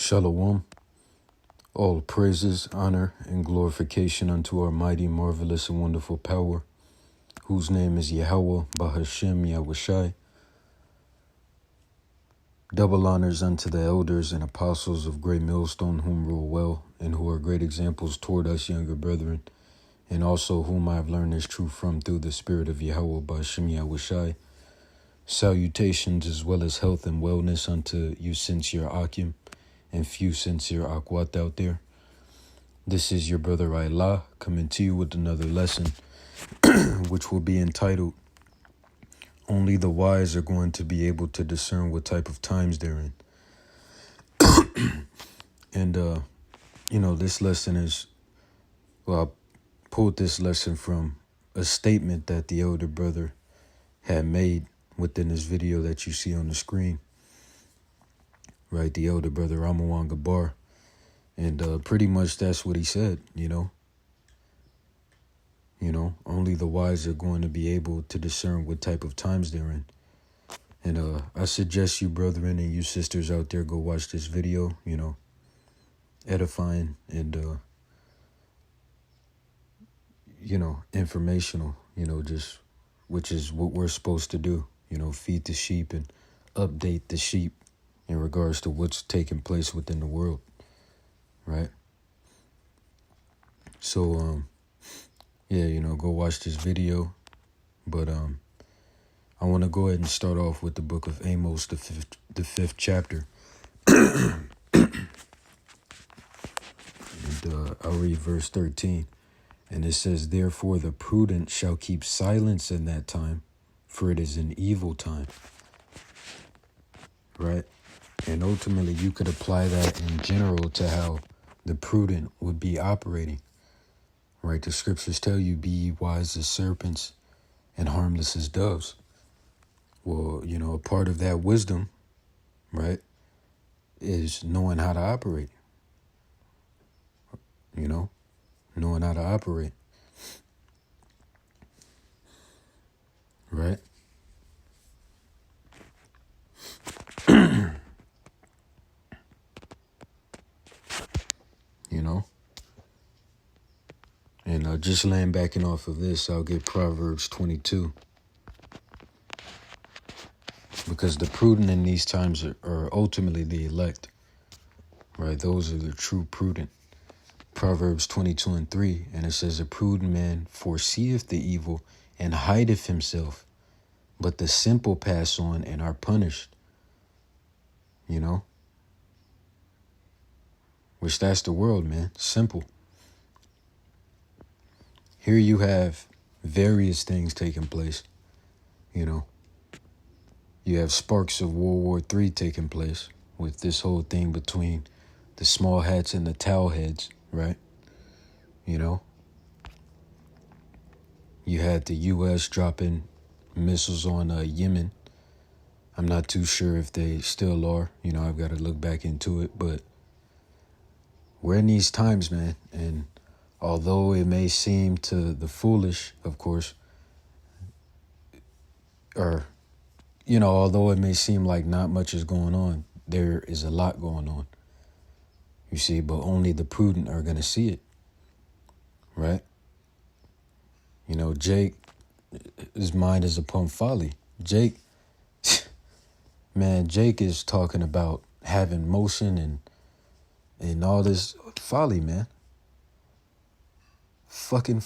Shalom. All praises, honor, and glorification unto our mighty, marvelous, and wonderful power, whose name is Yahweh, Bahashem, Yahushai. Double honors unto the elders and apostles of great millstone, whom rule well, and who are great examples toward us younger brethren, and also whom I have learned this truth from through the spirit of Yahweh, Bahashem, Yahushai. Salutations as well as health and wellness unto you sincere Akim and few sincere Akwat out there. This is your brother Allah coming to you with another lesson, which will be entitled, Only the Wise Are Going to Be Able to Discern What Type of Times They're in. And, this lesson is, I pulled this lesson from a statement that the elder brother had made within this video that you see on the screen. Right, the elder brother Ramawan Gabar. And pretty much that's what he said, only the wise are going to be able to discern what type of times they're in. And I suggest you brethren and you sisters out there go watch this video, edifying and, informational, just which is what we're supposed to do, feed the sheep and update the sheep in regards to what's taking place within the world. Right. So, go watch this video. But I want to go ahead and start off with the book of Amos, the fifth chapter. And I'll read verse 13. And it says, Therefore the prudent shall keep silence in that time, for it is an evil time. Right? And ultimately you could apply that in general to how the prudent would be operating. Right? The scriptures tell you, be ye wise as serpents and harmless as doves. Well, a part of that wisdom, right, is knowing how to operate. Knowing how to operate. Right? And just laying backing off of this, I'll get Proverbs 22. Because the prudent in these times are ultimately the elect. Right? Those are the true prudent. Proverbs 22:3. And it says, A prudent man foreseeth the evil and hideth himself, but the simple pass on and are punished. Which that's the world, man. Simple. Here you have various things taking place. You have sparks of World War III taking place with this whole thing between the small hats and the towel heads, right? You had the U.S. dropping missiles on Yemen. I'm not too sure if they still are. I've got to look back into it. But we're in these times, man. And although it may seem to the foolish, of course, or, although it may seem like not much is going on, there is a lot going on. You see, but only the prudent are going to see it. Right? Jake, his mind is upon folly. Jake is talking about having motion and all this folly, man. Fucking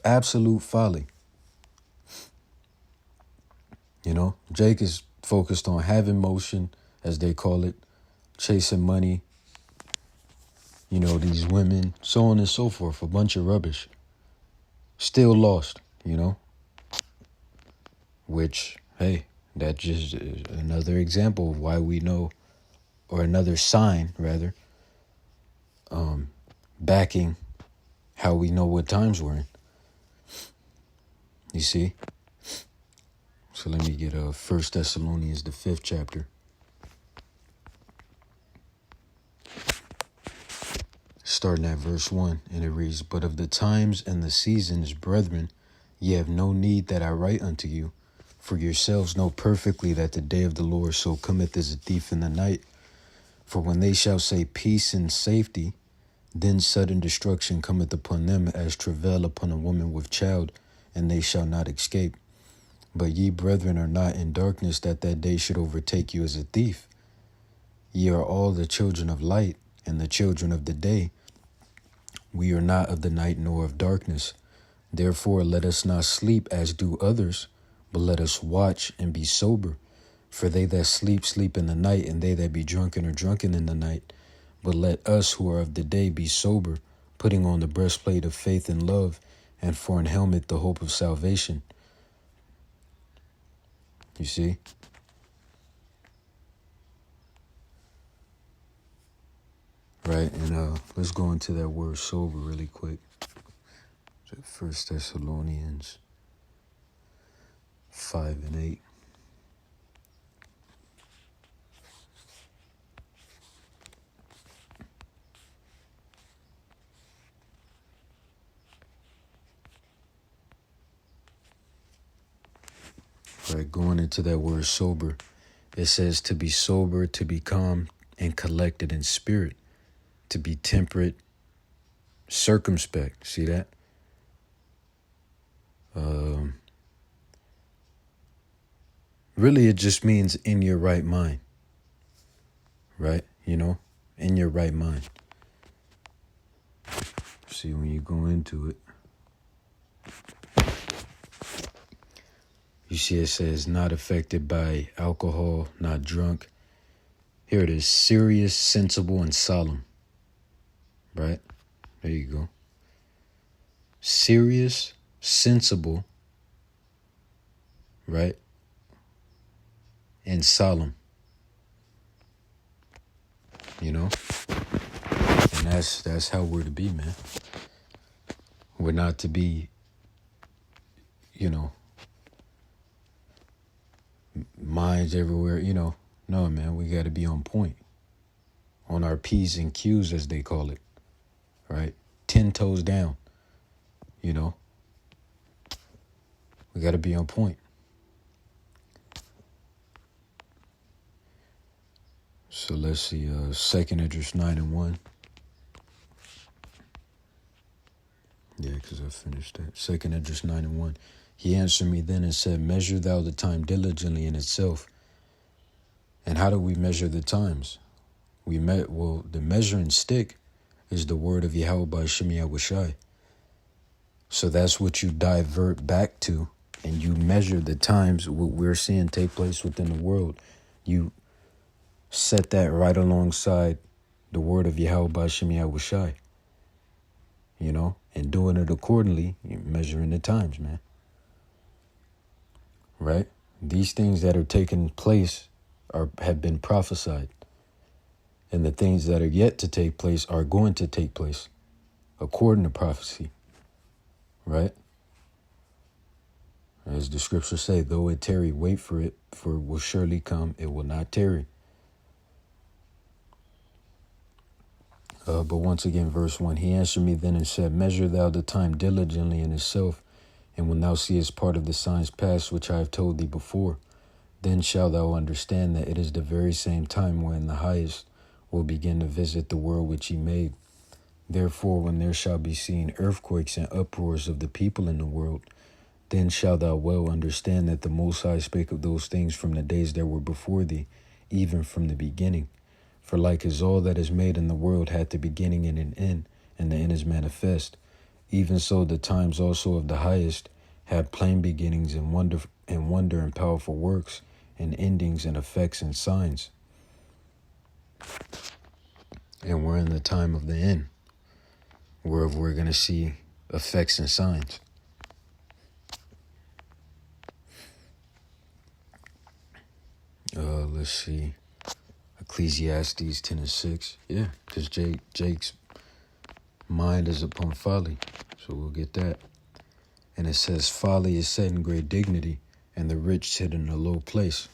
absolute folly. Jake is focused on having motion, as they call it, chasing money, these women, so on and so forth, a bunch of rubbish. Still lost, which, hey, that just is another example of why we know, or another sign, rather, backing how we know what times we're in. You see? So let me get 1 Thessalonians, the 5th chapter. Starting at verse 1, and it reads, But of the times and the seasons, brethren, ye have no need that I write unto you, for yourselves know perfectly that the day of the Lord so cometh as a thief in the night. For when they shall say peace and safety, then sudden destruction cometh upon them as travail upon a woman with child, and they shall not escape. But ye, brethren, are not in darkness, that that day should overtake you as a thief. Ye are all the children of light, and the children of the day. We are not of the night nor of darkness. Therefore let us not sleep as do others, but let us watch and be sober. For they that sleep, sleep in the night, and they that be drunken are drunken in the night. But let us who are of the day be sober, putting on the breastplate of faith and love, and for an helmet the hope of salvation. You see? Right, and let's go into that word sober really quick. 1 Thessalonians 5:8. Right, going into that word sober, it says to be sober, to be calm and collected in spirit, to be temperate, circumspect. See that? Really, it just means in your right mind, right? You know, in your right mind. See, when you go into it, you see it says not affected by alcohol, not drunk. Here it is, serious, sensible, and solemn. Right? There you go. Serious, sensible, right? And solemn. You know? And that's how we're to be, man. We're not to be, you know, minds everywhere, you know. No, man, we got to be on point. On our P's and Q's, as they call it. Right? 10 toes down. You know? We got to be on point. So let's see, 2nd Esdras 9:1. Yeah, because I finished that. 2nd Esdras 9:1. He answered me then and said, measure thou the time diligently in itself. And how do we measure the times? The measuring stick is the word of Yahweh by Shem Yahushai. So that's what you divert back to, and you measure the times, what we're seeing take place within the world. You set that right alongside the word of Yahweh by Shem Yahushai. You know, and doing it accordingly, you're measuring the times, man. Right? These things that are taking place have been prophesied. And the things that are yet to take place are going to take place according to prophecy. Right? As the scriptures say, though it tarry, wait for it, for it will surely come, it will not tarry. But once again, verse 1, he answered me then and said, measure thou the time diligently in itself, and when thou seest part of the signs past which I have told thee before, then shalt thou understand that it is the very same time when the highest will begin to visit the world which he made. Therefore, when there shall be seen earthquakes and uproars of the people in the world, then shalt thou well understand that the Most High spake of those things from the days that were before thee, even from the beginning. For like as all that is made in the world hath a beginning and an end, and the end is manifest, even so the times also of the highest have plain beginnings and wonder and powerful works, and endings and effects and signs. And we're in the time of the end, where we're going to see effects and signs. Let's see. Ecclesiastes 10:6. Yeah, because Jake's mind is upon folly. So we'll get that. And it says, folly is set in great dignity, and the rich sit in a low place.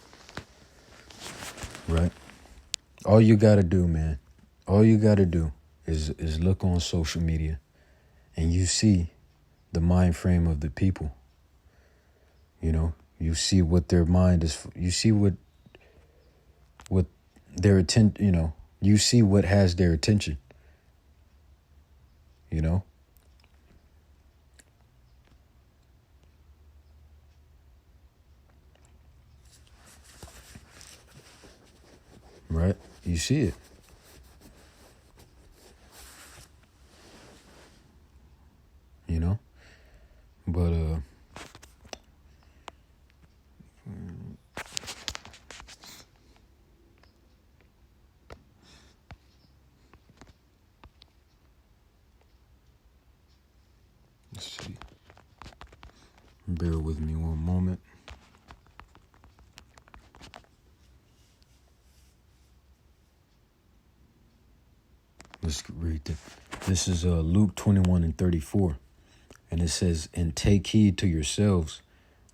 Right? All you got to do, man, all you got to do is look on social media, and you see the mind frame of the people. You know, you see what their mind is, you see what their intent, you know, You see what has their attention, you know? Right? You see it. You know? But let's see. Bear with me one moment. Let's read that. This is Luke 21:34. And it says, and take heed to yourselves,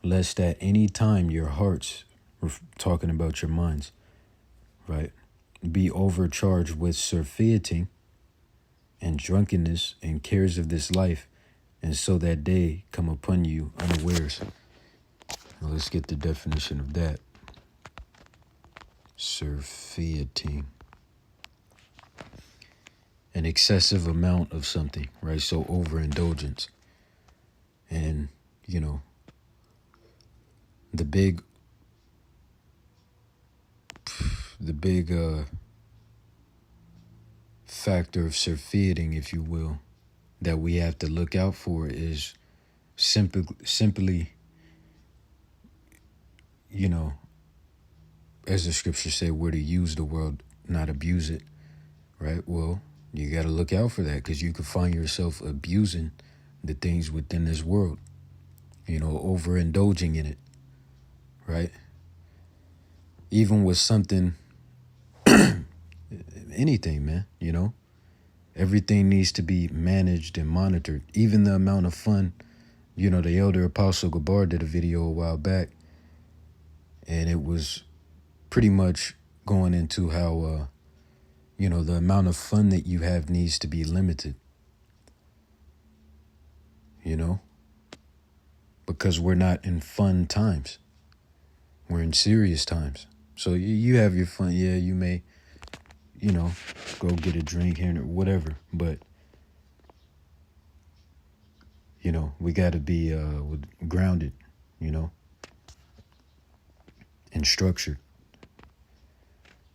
lest at any time your hearts, we're talking about your minds, right, be overcharged with surfeiting and drunkenness and cares of this life, and so that day come upon you unawares. Now let's get the definition of that. Surfeiting. An excessive amount of something, right? So overindulgence. And, you know, the big factor of surfeiting, if you will, that we have to look out for is simply, you know, as the scriptures say, we're to use the world, not abuse it, right? Well, you got to look out for that, because you could find yourself abusing the things within this world, you know, overindulging in it, right? Even with something, anything, man, you know, everything needs to be managed and monitored. Even the amount of fun, you know, the elder Apostle Gabar did a video a while back, and it was pretty much going into how, you know, the amount of fun that you have needs to be limited, you know, because we're not in fun times. We're in serious times. So you have your fun. Yeah, you may, you know, go get a drink here or whatever. But, you know, we got to be grounded, you know, and structured.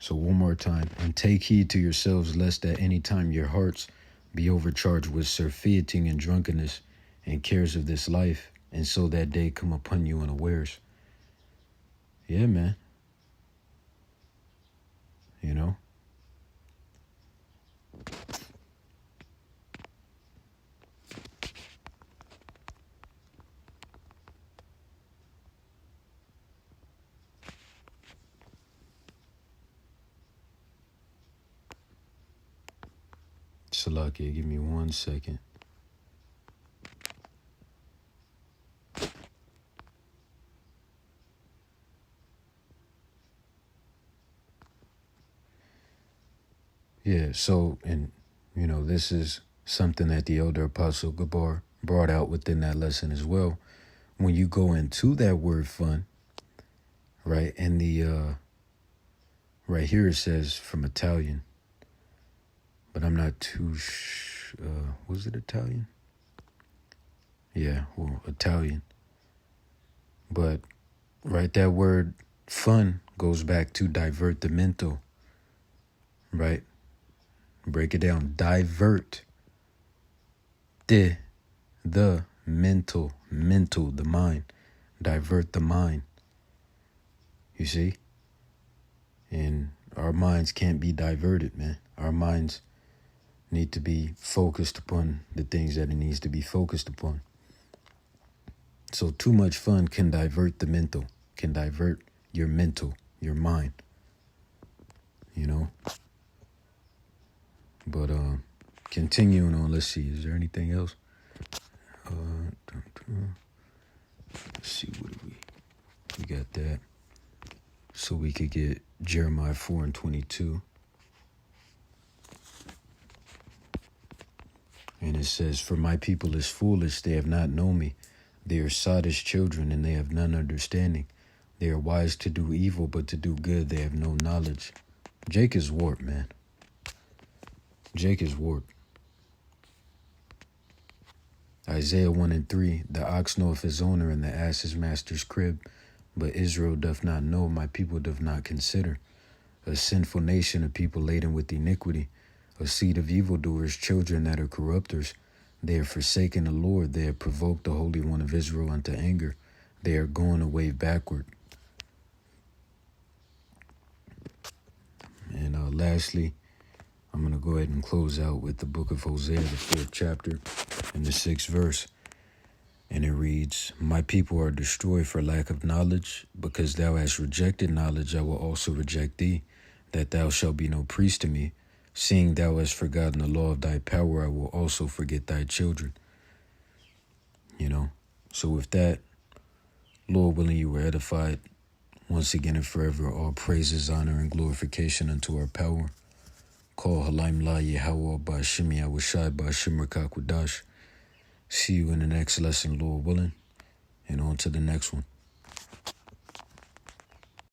So one more time. And take heed to yourselves, lest at any time your hearts be overcharged with surfeiting and drunkenness and cares of this life, and so that day come upon you unawares. Yeah, man. You know? Salakia, give me 1 second. Yeah, so, and, you know, this is something that the elder Apostle Gabar brought out within that lesson as well. When you go into that word fun, right, and the, right here it says from Italian, but I'm not too was it Italian? Yeah, well, Italian. But, right, that word fun goes back to divertimento, right? Break it down. Divert. The mental, the mind. Divert the mind. You see? And our minds can't be diverted, man. Our minds need to be focused upon the things that it needs to be focused upon. So too much fun can divert the mental, can divert your mental, your mind, you know? But continuing on, let's see, is there anything else? Let's see, what do we got that. So we could get Jeremiah 4:22. And it says, for my people is foolish, they have not known me. They are sottish children, and they have none understanding. They are wise to do evil, but to do good they have no knowledge. Jake is warped, man. Jake is warped. Isaiah 1:3, the ox knoweth his owner, and the ass his master's crib. But Israel doth not know, my people doth not consider. A sinful nation, a people laden with iniquity, a seed of evildoers, children that are corrupters. They have forsaken the Lord, they have provoked the Holy One of Israel unto anger. They are going away backward. And lastly, I'm going to go ahead and close out with the book of Hosea, the 4th chapter, and the 6th verse. And it reads, My people are destroyed for lack of knowledge. Because thou hast rejected knowledge, I will also reject thee, that thou shalt be no priest to me. Seeing thou hast forgotten the law of thy power, I will also forget thy children. So with that, Lord willing, you were edified. Once again and forever, all praises, honor, and glorification unto our power. Call Halaim La Yahweh Ba'ashim Yahushai Ba'ashim Rakakwadash. See you in the next lesson, Lord willing, and on to the next one.